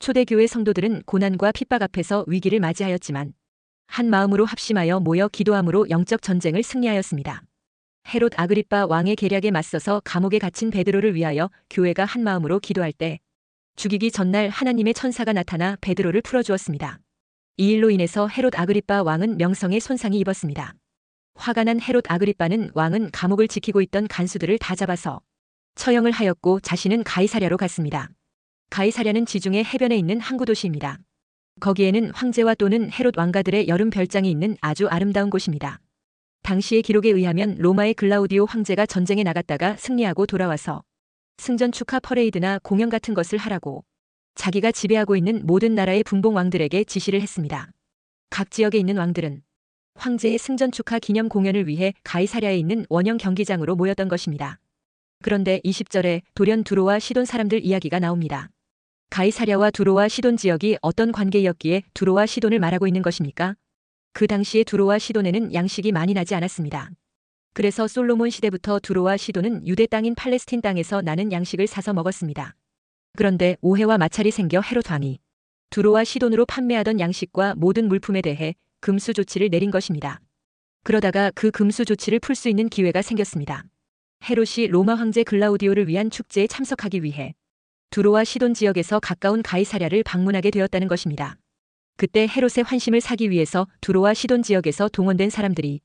초대교회 성도들은 고난과 핍박 앞에서 위기를 맞이하였지만 한 마음으로 합심하여 모여 기도함으로 영적 전쟁을 승리하였습니다. 헤롯 아그리빠 왕의 계략에 맞서서 감옥에 갇힌 베드로를 위하여 교회가 한 마음으로 기도할 때 죽이기 전날 하나님의 천사가 나타나 베드로를 풀어주었습니다. 이 일로 인해서 헤롯 아그리빠 왕은 명성에 손상이 입었습니다. 화가 난 헤롯 아그리빠는 왕은 감옥을 지키고 있던 간수들을 다 잡아서 처형을 하였고 자신은 가이사랴로 갔습니다. 가이사랴는 지중해 해변에 있는 항구 도시입니다. 거기에는 황제와 또는 헤롯 왕가들의 여름 별장이 있는 아주 아름다운 곳입니다. 당시의 기록에 의하면 로마의 글라우디오 황제가 전쟁에 나갔다가 승리하고 돌아와서 승전 축하 퍼레이드나 공연 같은 것을 하라고 자기가 지배하고 있는 모든 나라의 분봉 왕들에게 지시를 했습니다. 각 지역에 있는 왕들은 황제의 승전 축하 기념 공연을 위해 가이사랴에 있는 원형 경기장으로 모였던 것입니다. 그런데 20절에 돌연 두로와 시돈 사람들 이야기가 나옵니다. 가이사랴와 두로와 시돈 지역이 어떤 관계였기에 두로와 시돈을 말하고 있는 것입니까? 그 당시에 두로와 시돈에는 양식이 많이 나지 않았습니다. 그래서 솔로몬 시대부터 두로와 시돈은 유대 땅인 팔레스틴 땅에서 나는 양식을 사서 먹었습니다. 그런데 오해와 마찰이 생겨 헤롯 왕이 두로와 시돈으로 판매하던 양식과 모든 물품에 대해 금수 조치를 내린 것입니다. 그러다가 그 금수 조치를 풀 수 있는 기회가 생겼습니다. 헤롯이 로마 황제 글라우디오를 위한 축제에 참석하기 위해 두로와 시돈 지역에서 가까운 가이사랴를 방문하게 되었다는 것입니다. 그때 헤롯의 환심을 사기 위해서 두로와 시돈 지역에서 동원된 사람들이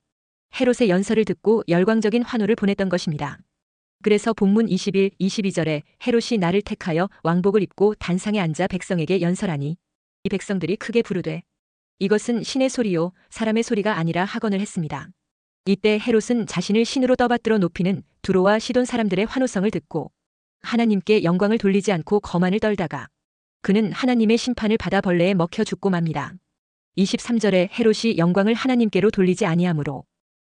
헤롯의 연설을 듣고 열광적인 환호를 보냈던 것입니다. 그래서 본문 21, 22절에 헤롯이 나를 택하여 왕복을 입고 단상에 앉아 백성에게 연설하니 이 백성들이 크게 부르되 이것은 신의 소리요 사람의 소리가 아니라 하거늘 했습니다. 이때 헤롯은 자신을 신으로 떠받들어 높이는 두로와 시돈 사람들의 환호성을 듣고 하나님께 영광을 돌리지 않고 거만을 떨다가 그는 하나님의 심판을 받아 벌레에 먹혀 죽고 맙니다. 23절에 헤롯이 영광을 하나님께로 돌리지 아니하므로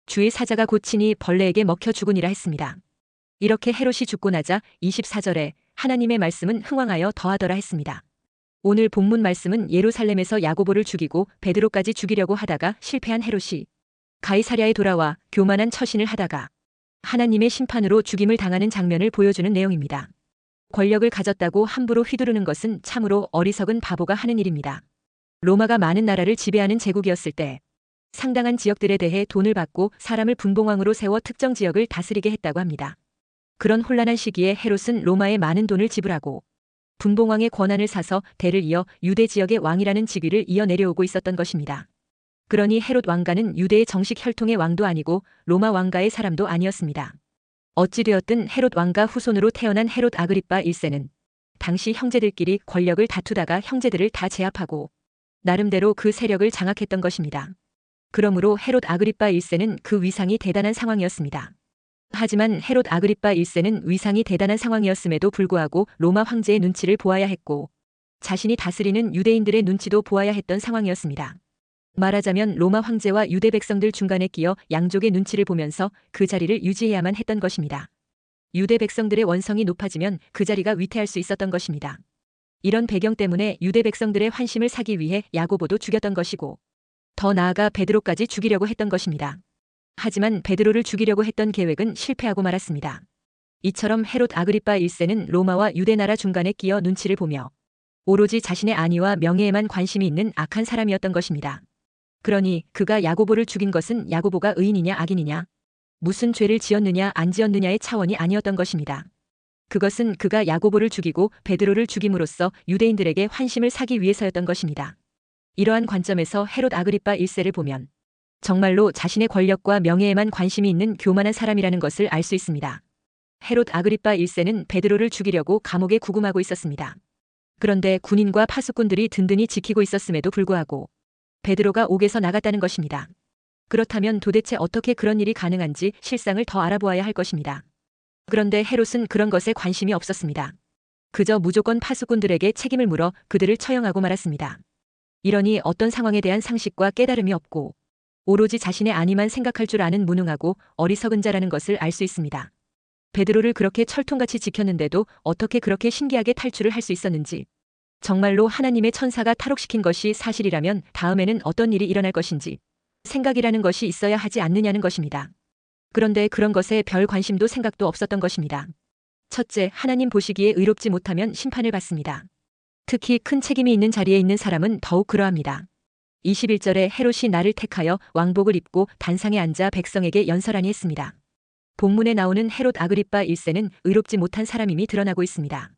주의 사자가 고치니 벌레에게 먹혀 죽으니라 했습니다. 이렇게 헤롯이 죽고 나자 24절에 하나님의 말씀은 흥왕하여 더하더라 했습니다. 오늘 본문 말씀은 예루살렘에서 야고보를 죽이고 베드로까지 죽이려고 하다가 실패한 헤롯이 가이사랴에 돌아와 교만한 처신을 하다가 하나님의 심판으로 죽임을 당하는 장면을 보여주는 내용입니다. 권력을 가졌다고 함부로 휘두르는 것은 참으로 어리석은 바보가 하는 일입니다. 로마가 많은 나라를 지배하는 제국이었을 때 상당한 지역들에 대해 돈을 받고 사람을 분봉왕으로 세워 특정 지역을 다스리게 했다고 합니다. 그런 혼란한 시기에 헤롯은 로마에 많은 돈을 지불하고 분봉왕의 권한을 사서 대를 이어 유대 지역의 왕이라는 직위를 이어 내려오고 있었던 것입니다. 그러니 헤롯 왕가는 유대의 정식 혈통의 왕도 아니고 로마 왕가의 사람도 아니었습니다. 어찌되었든 헤롯 왕가 후손으로 태어난 헤롯 아그리빠 1세는 당시 형제들끼리 권력을 다투다가 형제들을 다 제압하고 나름대로 그 세력을 장악했던 것입니다. 그러므로 헤롯 아그리빠 1세는 그 위상이 대단한 상황이었습니다. 하지만 헤롯 아그리빠 1세는 위상이 대단한 상황이었음에도 불구하고 로마 황제의 눈치를 보아야 했고 자신이 다스리는 유대인들의 눈치도 보아야 했던 상황이었습니다. 말하자면 로마 황제와 유대 백성들 중간에 끼어 양족의 눈치를 보면서 그 자리를 유지해야만 했던 것입니다. 유대 백성들의 원성이 높아지면 그 자리가 위태할 수 있었던 것입니다. 이런 배경 때문에 유대 백성들의 환심을 사기 위해 야고보도 죽였던 것이고 더 나아가 베드로까지 죽이려고 했던 것입니다. 하지만 베드로를 죽이려고 했던 계획은 실패하고 말았습니다. 이처럼 헤롯 아그리빠 1세는 로마와 유대 나라 중간에 끼어 눈치를 보며 오로지 자신의 안위와 명예에만 관심이 있는 악한 사람이었던 것입니다. 그러니 그가 야고보를 죽인 것은 야고보가 의인이냐 악인이냐, 무슨 죄를 지었느냐 안 지었느냐의 차원이 아니었던 것입니다. 그것은 그가 야고보를 죽이고 베드로를 죽임으로써 유대인들에게 환심을 사기 위해서였던 것입니다. 이러한 관점에서 헤롯 아그리빠 1세를 보면 정말로 자신의 권력과 명예에만 관심이 있는 교만한 사람이라는 것을 알 수 있습니다. 헤롯 아그리빠 1세는 베드로를 죽이려고 감옥에 구금하고 있었습니다. 그런데 군인과 파수꾼들이 든든히 지키고 있었음에도 불구하고 베드로가 옥에서 나갔다는 것입니다. 그렇다면 도대체 어떻게 그런 일이 가능한지 실상을 더 알아보아야 할 것입니다. 그런데 헤롯은 그런 것에 관심이 없었습니다. 그저 무조건 파수꾼들에게 책임을 물어 그들을 처형하고 말았습니다. 이러니 어떤 상황에 대한 상식과 깨달음이 없고 오로지 자신의 안위만 생각할 줄 아는 무능하고 어리석은 자라는 것을 알 수 있습니다. 베드로를 그렇게 철통같이 지켰는데도 어떻게 그렇게 신기하게 탈출을 할 수 있었는지, 정말로 하나님의 천사가 탈옥시킨 것이 사실이라면 다음에는 어떤 일이 일어날 것인지 생각이라는 것이 있어야 하지 않느냐는 것입니다. 그런데 그런 것에 별 관심도 생각도 없었던 것입니다. 첫째, 하나님 보시기에 의롭지 못하면 심판을 받습니다. 특히 큰 책임이 있는 자리에 있는 사람은 더욱 그러합니다. 21절에 헤롯이 나를 택하여 왕복을 입고 단상에 앉아 백성에게 연설하니 했습니다. 본문에 나오는 헤롯 아그리빠 1세는 의롭지 못한 사람임이 드러나고 있습니다.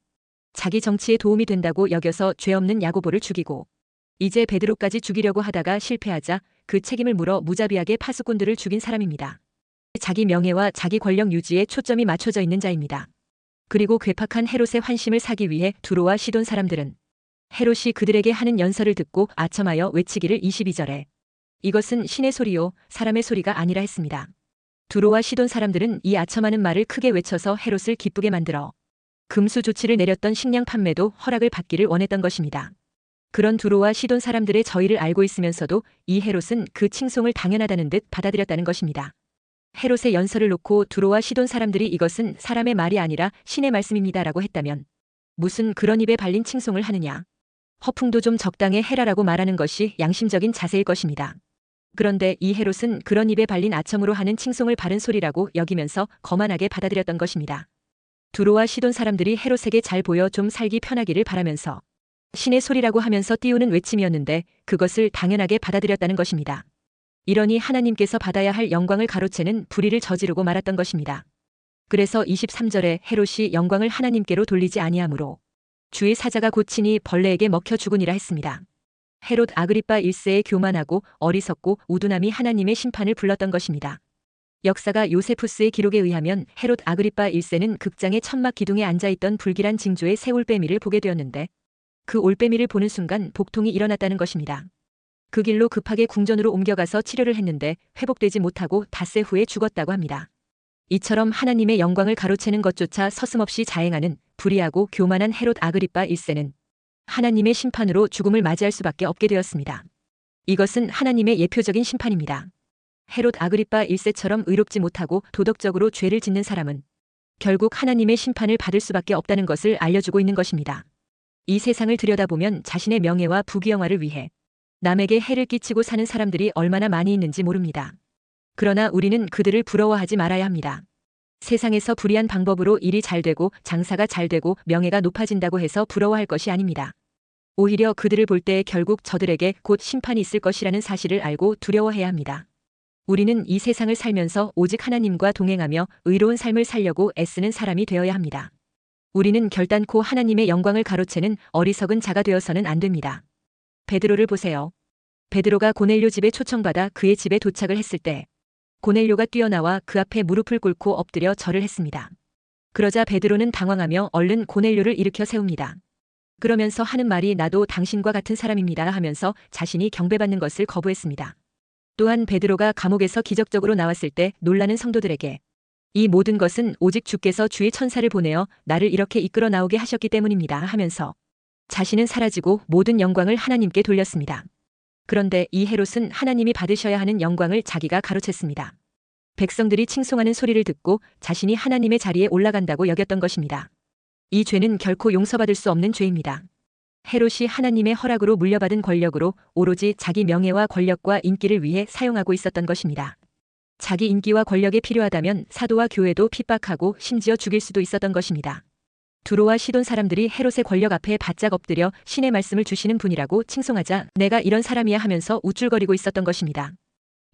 자기 정치에 도움이 된다고 여겨서 죄 없는 야고보를 죽이고 이제 베드로까지 죽이려고 하다가 실패하자 그 책임을 물어 무자비하게 파수꾼들을 죽인 사람입니다. 자기 명예와 자기 권력 유지에 초점이 맞춰져 있는 자입니다. 그리고 괴팍한 헤롯의 환심을 사기 위해 두로와 시돈 사람들은 헤롯이 그들에게 하는 연설을 듣고 아첨하여 외치기를 22절에 이것은 신의 소리요 사람의 소리가 아니라 했습니다. 두로와 시돈 사람들은 이 아첨하는 말을 크게 외쳐서 헤롯을 기쁘게 만들어 금수 조치를 내렸던 식량 판매도 허락을 받기를 원했던 것입니다. 그런 두로와 시돈 사람들의 저의를 알고 있으면서도 이 헤롯은 그 칭송을 당연하다는 듯 받아들였다는 것입니다. 헤롯의 연설을 놓고 두로와 시돈 사람들이 이것은 사람의 말이 아니라 신의 말씀입니다라고 했다면 무슨 그런 입에 발린 칭송을 하느냐. 허풍도 좀 적당히 해라라고 말하는 것이 양심적인 자세일 것입니다. 그런데 이 헤롯은 그런 입에 발린 아첨으로 하는 칭송을 바른 소리라고 여기면서 거만하게 받아들였던 것입니다. 두로와 시돈 사람들이 헤롯에게 잘 보여 좀 살기 편하기를 바라면서 신의 소리라고 하면서 띄우는 외침이었는데 그것을 당연하게 받아들였다는 것입니다. 이러니 하나님께서 받아야 할 영광을 가로채는 불의를 저지르고 말았던 것입니다. 그래서 23절에 헤롯이 영광을 하나님께로 돌리지 아니하므로 주의 사자가 고치니 벌레에게 먹혀 죽으니라 했습니다. 헤롯 아그리빠 1세의 교만하고 어리석고 우둔함이 하나님의 심판을 불렀던 것입니다. 역사가 요세푸스의 기록에 의하면 헤롯 아그리빠 1세는 극장의 천막 기둥에 앉아있던 불길한 징조의 새 올빼미를 보게 되었는데 그 올빼미를 보는 순간 복통이 일어났다는 것입니다. 그 길로 급하게 궁전으로 옮겨가서 치료를 했는데 회복되지 못하고 닷새 후에 죽었다고 합니다. 이처럼 하나님의 영광을 가로채는 것조차 서슴없이 자행하는 불의하고 교만한 헤롯 아그리빠 1세는 하나님의 심판으로 죽음을 맞이할 수밖에 없게 되었습니다. 이것은 하나님의 예표적인 심판입니다. 헤롯 아그리빠 1세처럼 의롭지 못하고 도덕적으로 죄를 짓는 사람은 결국 하나님의 심판을 받을 수밖에 없다는 것을 알려주고 있는 것입니다. 이 세상을 들여다보면 자신의 명예와 부귀영화를 위해 남에게 해를 끼치고 사는 사람들이 얼마나 많이 있는지 모릅니다. 그러나 우리는 그들을 부러워하지 말아야 합니다. 세상에서 불의한 방법으로 일이 잘 되고 장사가 잘 되고 명예가 높아진다고 해서 부러워할 것이 아닙니다. 오히려 그들을 볼 때 결국 저들에게 곧 심판이 있을 것이라는 사실을 알고 두려워해야 합니다. 우리는 이 세상을 살면서 오직 하나님과 동행하며 의로운 삶을 살려고 애쓰는 사람이 되어야 합니다. 우리는 결단코 하나님의 영광을 가로채는 어리석은 자가 되어서는 안 됩니다. 베드로를 보세요. 베드로가 고넬료 집에 초청받아 그의 집에 도착을 했을 때 고넬료가 뛰어나와 그 앞에 무릎을 꿇고 엎드려 절을 했습니다. 그러자 베드로는 당황하며 얼른 고넬료를 일으켜 세웁니다. 그러면서 하는 말이 나도 당신과 같은 사람입니다 하면서 자신이 경배받는 것을 거부했습니다. 또한 베드로가 감옥에서 기적적으로 나왔을 때 놀라는 성도들에게 이 모든 것은 오직 주께서 주의 천사를 보내어 나를 이렇게 이끌어 나오게 하셨기 때문입니다 하면서 자신은 사라지고 모든 영광을 하나님께 돌렸습니다. 그런데 이 헤롯은 하나님이 받으셔야 하는 영광을 자기가 가로챘습니다. 백성들이 칭송하는 소리를 듣고 자신이 하나님의 자리에 올라간다고 여겼던 것입니다. 이 죄는 결코 용서받을 수 없는 죄입니다. 헤롯이 하나님의 허락으로 물려받은 권력으로 오로지 자기 명예와 권력과 인기를 위해 사용하고 있었던 것입니다. 자기 인기와 권력이 필요하다면 사도와 교회도 핍박하고 심지어 죽일 수도 있었던 것입니다. 두로와 시돈 사람들이 헤롯의 권력 앞에 바짝 엎드려 신의 말씀을 주시는 분이라고 칭송하자 내가 이런 사람이야 하면서 우쭐거리고 있었던 것입니다.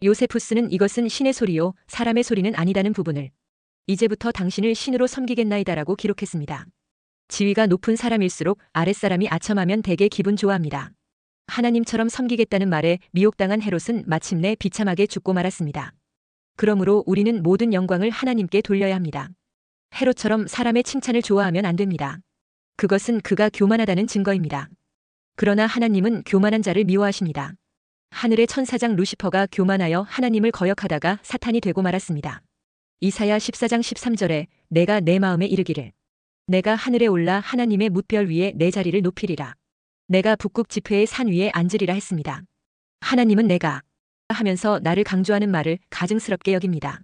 요세푸스는 이것은 신의 소리요 사람의 소리는 아니다는 부분을 이제부터 당신을 신으로 섬기겠나이다라고 기록했습니다. 지위가 높은 사람일수록 아랫사람이 아첨하면 되게 기분 좋아합니다. 하나님처럼 섬기겠다는 말에 미혹당한 헤롯은 마침내 비참하게 죽고 말았습니다. 그러므로 우리는 모든 영광을 하나님께 돌려야 합니다. 헤롯처럼 사람의 칭찬을 좋아하면 안 됩니다. 그것은 그가 교만하다는 증거입니다. 그러나 하나님은 교만한 자를 미워하십니다. 하늘의 천사장 루시퍼가 교만하여 하나님을 거역하다가 사탄이 되고 말았습니다. 이사야 14장 13절에 내가 내 마음에 이르기를 내가 하늘에 올라 하나님의 뭇별 위에 내 자리를 높이리라. 내가 북극 지폐의 산 위에 앉으리라 했습니다. 하나님은 내가 하면서 나를 강조하는 말을 가증스럽게 여깁니다.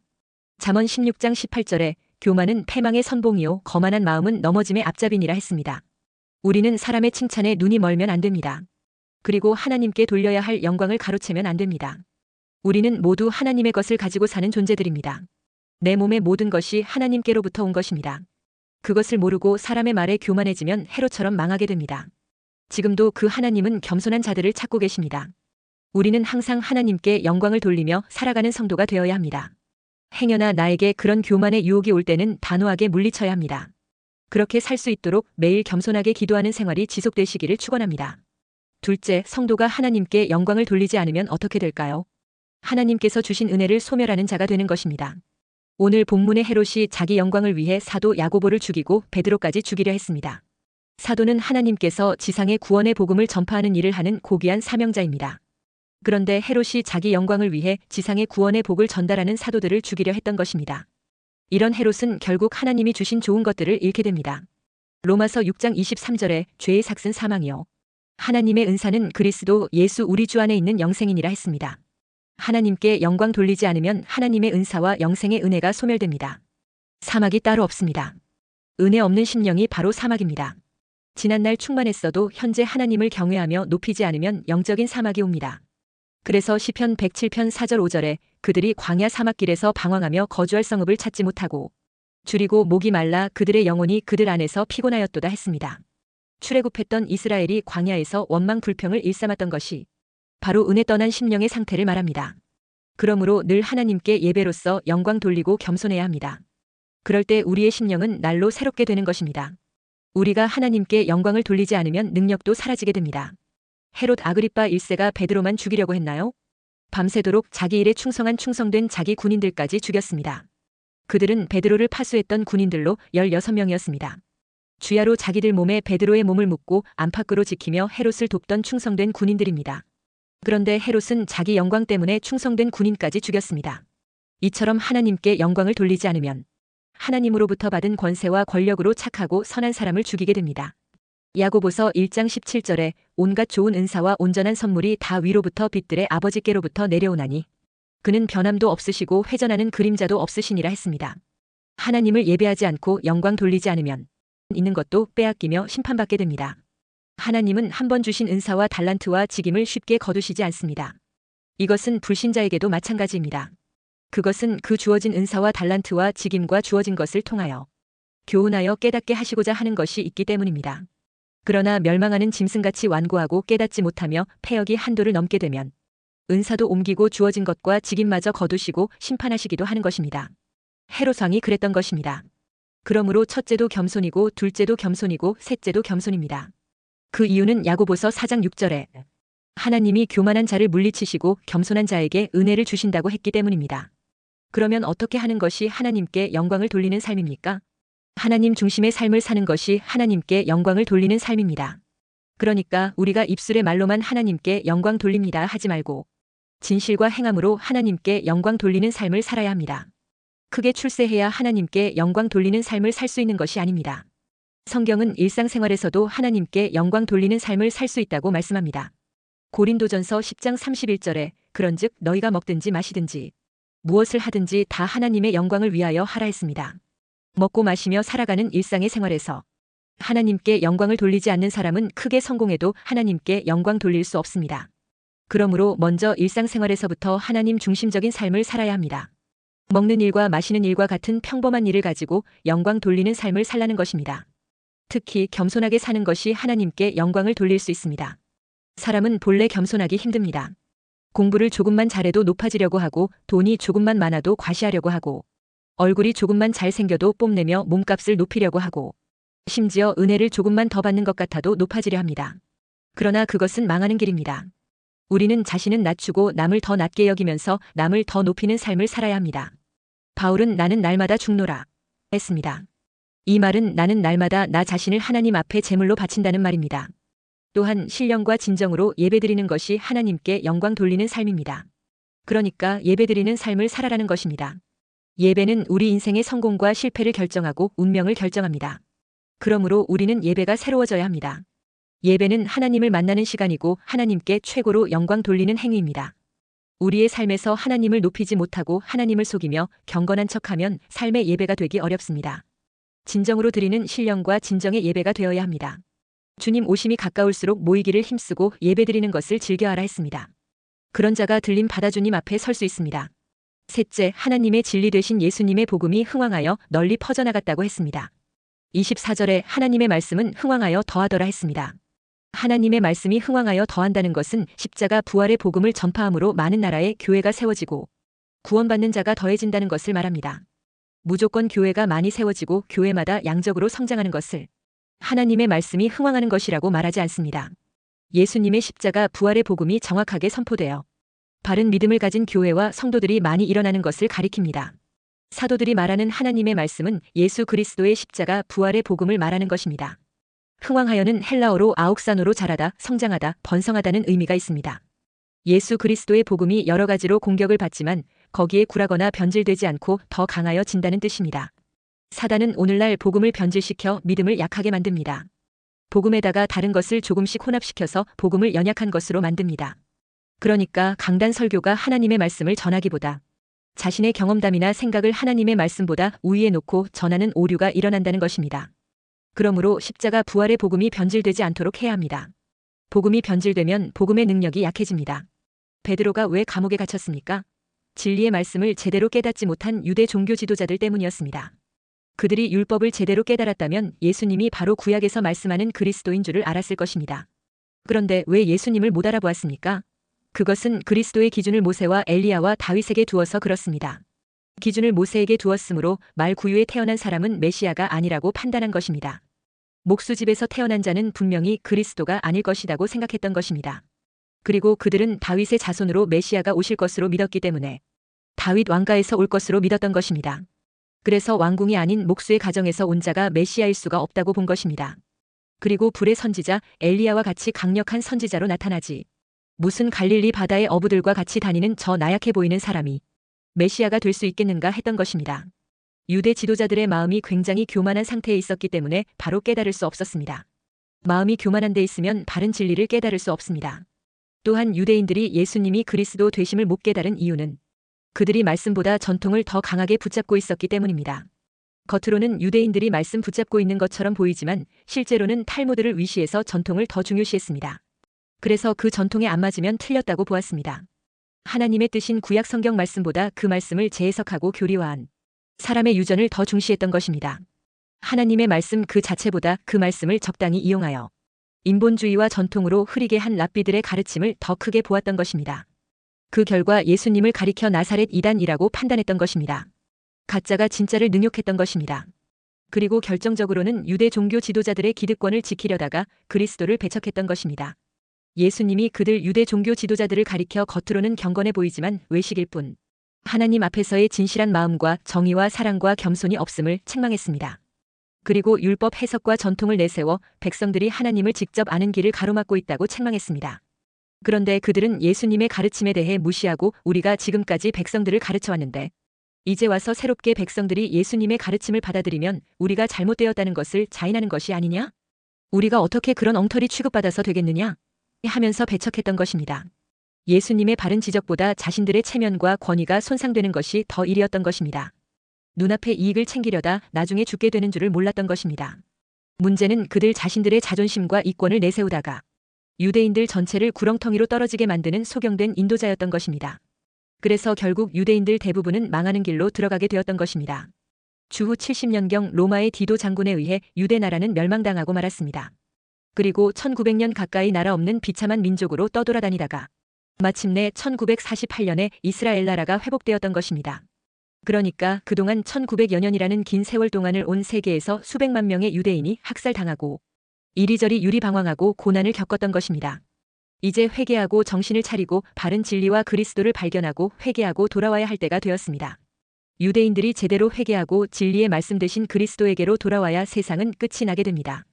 잠언 16장 18절에 교만은 패망의 선봉이요 거만한 마음은 넘어짐의 앞잡이니라 했습니다. 우리는 사람의 칭찬에 눈이 멀면 안 됩니다. 그리고 하나님께 돌려야 할 영광을 가로채면 안 됩니다. 우리는 모두 하나님의 것을 가지고 사는 존재들입니다. 내 몸의 모든 것이 하나님께로부터 온 것입니다. 그것을 모르고 사람의 말에 교만해지면 헤롯처럼 망하게 됩니다. 지금도 그 하나님은 겸손한 자들을 찾고 계십니다. 우리는 항상 하나님께 영광을 돌리며 살아가는 성도가 되어야 합니다. 행여나 나에게 그런 교만의 유혹이 올 때는 단호하게 물리쳐야 합니다. 그렇게 살 수 있도록 매일 겸손하게 기도하는 생활이 지속되시기를 축원합니다. 둘째, 성도가 하나님께 영광을 돌리지 않으면 어떻게 될까요? 하나님께서 주신 은혜를 소멸하는 자가 되는 것입니다. 오늘 본문의 헤롯이 자기 영광을 위해 사도 야고보를 죽이고 베드로까지 죽이려 했습니다. 사도는 하나님께서 지상의 구원의 복음을 전파하는 일을 하는 고귀한 사명자입니다. 그런데 헤롯이 자기 영광을 위해 지상의 구원의 복을 전달하는 사도들을 죽이려 했던 것입니다. 이런 헤롯은 결국 하나님이 주신 좋은 것들을 잃게 됩니다. 로마서 6장 23절에 죄의 삭은 사망이요 하나님의 은사는 그리스도 예수 우리 주 안에 있는 영생이니라 했습니다. 하나님께 영광 돌리지 않으면 하나님의 은사와 영생의 은혜가 소멸됩니다. 사막이 따로 없습니다. 은혜 없는 심령이 바로 사막입니다. 지난날 충만했어도 현재 하나님을 경외하며 높이지 않으면 영적인 사막이 옵니다. 그래서 시편 107편 4절 5절에 그들이 광야 사막길에서 방황하며 거주할 성읍을 찾지 못하고 줄이고 목이 말라 그들의 영혼이 그들 안에서 피곤하였도다 했습니다. 출애굽했던 이스라엘이 광야에서 원망 불평을 일삼았던 것이 바로 은혜 떠난 심령의 상태를 말합니다. 그러므로 늘 하나님께 예배로서 영광 돌리고 겸손해야 합니다. 그럴 때 우리의 심령은 날로 새롭게 되는 것입니다. 우리가 하나님께 영광을 돌리지 않으면 능력도 사라지게 됩니다. 헤롯 아그리빠 1세가 베드로만 죽이려고 했나요? 밤새도록 자기 일에 충성한 충성된 자기 군인들까지 죽였습니다. 그들은 베드로를 파수했던 군인들로 16명이었습니다. 주야로 자기들 몸에 베드로의 몸을 묻고 안팎으로 지키며 헤롯을 돕던 충성된 군인들입니다. 그런데 헤롯은 자기 영광 때문에 충성된 군인까지 죽였습니다. 이처럼 하나님께 영광을 돌리지 않으면 하나님으로부터 받은 권세와 권력으로 착하고 선한 사람을 죽이게 됩니다. 야고보서 1장 17절에 온갖 좋은 은사와 온전한 선물이 다 위로부터 빛들의 아버지께로부터 내려오나니 그는 변함도 없으시고 회전하는 그림자도 없으시니라 했습니다. 하나님을 예배하지 않고 영광 돌리지 않으면 있는 것도 빼앗기며 심판받게 됩니다. 하나님은 한 번 주신 은사와 달란트와 직임을 쉽게 거두시지 않습니다. 이것은 불신자에게도 마찬가지입니다. 그것은 그 주어진 은사와 달란트와 직임과 주어진 것을 통하여 교훈하여 깨닫게 하시고자 하는 것이 있기 때문입니다. 그러나 멸망하는 짐승같이 완고하고 깨닫지 못하며 패역이 한도를 넘게 되면 은사도 옮기고 주어진 것과 직임마저 거두시고 심판하시기도 하는 것입니다. 헤롯 왕이 그랬던 것입니다. 그러므로 첫째도 겸손이고 둘째도 겸손이고 셋째도 겸손입니다. 그 이유는 야고보서 4장 6절에 하나님이 교만한 자를 물리치시고 겸손한 자에게 은혜를 주신다고 했기 때문입니다. 그러면 어떻게 하는 것이 하나님께 영광을 돌리는 삶입니까? 하나님 중심의 삶을 사는 것이 하나님께 영광을 돌리는 삶입니다. 그러니까 우리가 입술의 말로만 하나님께 영광 돌립니다 하지 말고 진실과 행함으로 하나님께 영광 돌리는 삶을 살아야 합니다. 크게 출세해야 하나님께 영광 돌리는 삶을 살 수 있는 것이 아닙니다. 성경은 일상생활에서도 하나님께 영광 돌리는 삶을 살 수 있다고 말씀합니다. 고린도전서 10장 31절에 그런즉 너희가 먹든지 마시든지 무엇을 하든지 다 하나님의 영광을 위하여 하라 했습니다. 먹고 마시며 살아가는 일상의 생활에서 하나님께 영광을 돌리지 않는 사람은 크게 성공해도 하나님께 영광 돌릴 수 없습니다. 그러므로 먼저 일상생활에서부터 하나님 중심적인 삶을 살아야 합니다. 먹는 일과 마시는 일과 같은 평범한 일을 가지고 영광 돌리는 삶을 살라는 것입니다. 특히 겸손하게 사는 것이 하나님께 영광을 돌릴 수 있습니다. 사람은 본래 겸손하기 힘듭니다. 공부를 조금만 잘해도 높아지려고 하고 돈이 조금만 많아도 과시하려고 하고 얼굴이 조금만 잘생겨도 뽐내며 몸값을 높이려고 하고 심지어 은혜를 조금만 더 받는 것 같아도 높아지려 합니다. 그러나 그것은 망하는 길입니다. 우리는 자신은 낮추고 남을 더 낮게 여기면서 남을 더 높이는 삶을 살아야 합니다. 바울은 나는 날마다 죽노라 했습니다. 이 말은 나는 날마다 나 자신을 하나님 앞에 제물로 바친다는 말입니다. 또한 신령과 진정으로 예배드리는 것이 하나님께 영광 돌리는 삶입니다. 그러니까 예배드리는 삶을 살아라는 것입니다. 예배는 우리 인생의 성공과 실패를 결정하고 운명을 결정합니다. 그러므로 우리는 예배가 새로워져야 합니다. 예배는 하나님을 만나는 시간이고 하나님께 최고로 영광 돌리는 행위입니다. 우리의 삶에서 하나님을 높이지 못하고 하나님을 속이며 경건한 척하면 삶의 예배가 되기 어렵습니다. 진정으로 드리는 신령과 진정의 예배가 되어야 합니다. 주님 오심이 가까울수록 모이기를 힘쓰고 예배드리는 것을 즐겨하라 했습니다. 그런 자가 들림 받아 주님 앞에 설 수 있습니다. 셋째, 하나님의 진리 되신 예수님의 복음이 흥왕하여 널리 퍼져나갔다고 했습니다. 24절에 하나님의 말씀은 흥왕하여 더하더라 했습니다. 하나님의 말씀이 흥왕하여 더한다는 것은 십자가 부활의 복음을 전파함으로 많은 나라에 교회가 세워지고 구원받는 자가 더해진다는 것을 말합니다. 무조건 교회가 많이 세워지고 교회마다 양적으로 성장하는 것을 하나님의 말씀이 흥왕하는 것이라고 말하지 않습니다. 예수님의 십자가 부활의 복음이 정확하게 선포되어 바른 믿음을 가진 교회와 성도들이 많이 일어나는 것을 가리킵니다. 사도들이 말하는 하나님의 말씀은 예수 그리스도의 십자가 부활의 복음을 말하는 것입니다. 흥왕하여는 헬라어로 아옥산으로 자라다, 성장하다, 번성하다는 의미가 있습니다. 예수 그리스도의 복음이 여러 가지로 공격을 받지만 거기에 굴하거나 변질되지 않고 더 강하여진다는 뜻입니다. 사단은 오늘날 복음을 변질시켜 믿음을 약하게 만듭니다. 복음에다가 다른 것을 조금씩 혼합시켜서 복음을 연약한 것으로 만듭니다. 그러니까 강단 설교가 하나님의 말씀을 전하기보다 자신의 경험담이나 생각을 하나님의 말씀보다 우위에 놓고 전하는 오류가 일어난다는 것입니다. 그러므로 십자가 부활의 복음이 변질되지 않도록 해야 합니다. 복음이 변질되면 복음의 능력이 약해집니다. 베드로가 왜 감옥에 갇혔습니까? 진리의 말씀을 제대로 깨닫지 못한 유대 종교 지도자들 때문이었습니다. 그들이 율법을 제대로 깨달았다면 예수님이 바로 구약에서 말씀하는 그리스도인 줄을 알았을 것입니다. 그런데 왜 예수님을 못 알아보았습니까? 그것은 그리스도의 기준을 모세와 엘리야와 다윗에게 두어서 그렇습니다. 기준을 모세에게 두었으므로 말 구유에 태어난 사람은 메시아가 아니라고 판단한 것입니다. 목수집에서 태어난 자는 분명히 그리스도가 아닐 것이라고 생각했던 것입니다. 그리고 그들은 다윗의 자손으로 메시아가 오실 것으로 믿었기 때문에 다윗 왕가에서 올 것으로 믿었던 것입니다. 그래서 왕궁이 아닌 목수의 가정에서 온 자가 메시아일 수가 없다고 본 것입니다. 그리고 불의 선지자 엘리야와 같이 강력한 선지자로 나타나지 무슨 갈릴리 바다의 어부들과 같이 다니는 저 나약해 보이는 사람이 메시아가 될 수 있겠는가 했던 것입니다. 유대 지도자들의 마음이 굉장히 교만한 상태에 있었기 때문에 바로 깨달을 수 없었습니다. 마음이 교만한 데 있으면 바른 진리를 깨달을 수 없습니다. 또한 유대인들이 예수님이 그리스도 되심을 못 깨달은 이유는 그들이 말씀보다 전통을 더 강하게 붙잡고 있었기 때문입니다. 겉으로는 유대인들이 말씀 붙잡고 있는 것처럼 보이지만 실제로는 탈무드를 위시해서 전통을 더 중요시했습니다. 그래서 그 전통에 안 맞으면 틀렸다고 보았습니다. 하나님의 뜻인 구약 성경 말씀보다 그 말씀을 재해석하고 교리화한 사람의 유전을 더 중시했던 것입니다. 하나님의 말씀 그 자체보다 그 말씀을 적당히 이용하여 인본주의와 전통으로 흐리게 한 랍비들의 가르침을 더 크게 보았던 것입니다. 그 결과 예수님을 가리켜 나사렛 이단이라고 판단했던 것입니다. 가짜가 진짜를 능욕했던 것입니다. 그리고 결정적으로는 유대 종교 지도자들의 기득권을 지키려다가 그리스도를 배척했던 것입니다. 예수님이 그들 유대 종교 지도자들을 가리켜 겉으로는 경건해 보이지만 외식일 뿐 하나님 앞에서의 진실한 마음과 정의와 사랑과 겸손이 없음을 책망했습니다. 그리고 율법 해석과 전통을 내세워 백성들이 하나님을 직접 아는 길을 가로막고 있다고 책망했습니다. 그런데 그들은 예수님의 가르침에 대해 무시하고 우리가 지금까지 백성들을 가르쳐왔는데 이제 와서 새롭게 백성들이 예수님의 가르침을 받아들이면 우리가 잘못되었다는 것을 자인하는 것이 아니냐? 우리가 어떻게 그런 엉터리 취급받아서 되겠느냐? 하면서 배척했던 것입니다. 예수님의 바른 지적보다 자신들의 체면과 권위가 손상되는 것이 더 일이었던 것입니다. 눈앞의 이익을 챙기려다 나중에 죽게 되는 줄을 몰랐던 것입니다. 문제는 그들 자신들의 자존심과 이권을 내세우다가 유대인들 전체를 구렁텅이로 떨어지게 만드는 소경된 인도자였던 것입니다. 그래서 결국 유대인들 대부분은 망하는 길로 들어가게 되었던 것입니다. 주후 70년경 로마의 디도 장군에 의해 유대 나라는 멸망당하고 말았습니다. 그리고 1900년 가까이 나라 없는 비참한 민족으로 떠돌아다니다가 마침내 1948년에 이스라엘 나라가 회복되었던 것입니다. 그러니까 그동안 1900여 년이라는 긴 세월 동안을 온 세계에서 수백만 명의 유대인이 학살당하고 이리저리 유리방황하고 고난을 겪었던 것입니다. 이제 회개하고 정신을 차리고 바른 진리와 그리스도를 발견하고 회개하고 돌아와야 할 때가 되었습니다. 유대인들이 제대로 회개하고 진리의 말씀 되신 그리스도에게로 돌아와야 세상은 끝이 나게 됩니다.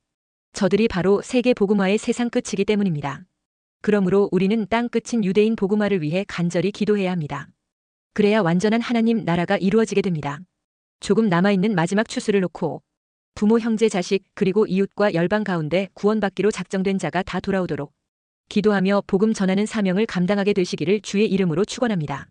저들이 바로 세계 복음화의 세상 끝이기 때문입니다. 그러므로 우리는 땅 끝인 유대인 복음화를 위해 간절히 기도해야 합니다. 그래야 완전한 하나님 나라가 이루어지게 됩니다. 조금 남아있는 마지막 추수를 놓고 부모, 형제, 자식 그리고 이웃과 열방 가운데 구원받기로 작정된 자가 다 돌아오도록 기도하며 복음 전하는 사명을 감당하게 되시기를 주의 이름으로 축원합니다.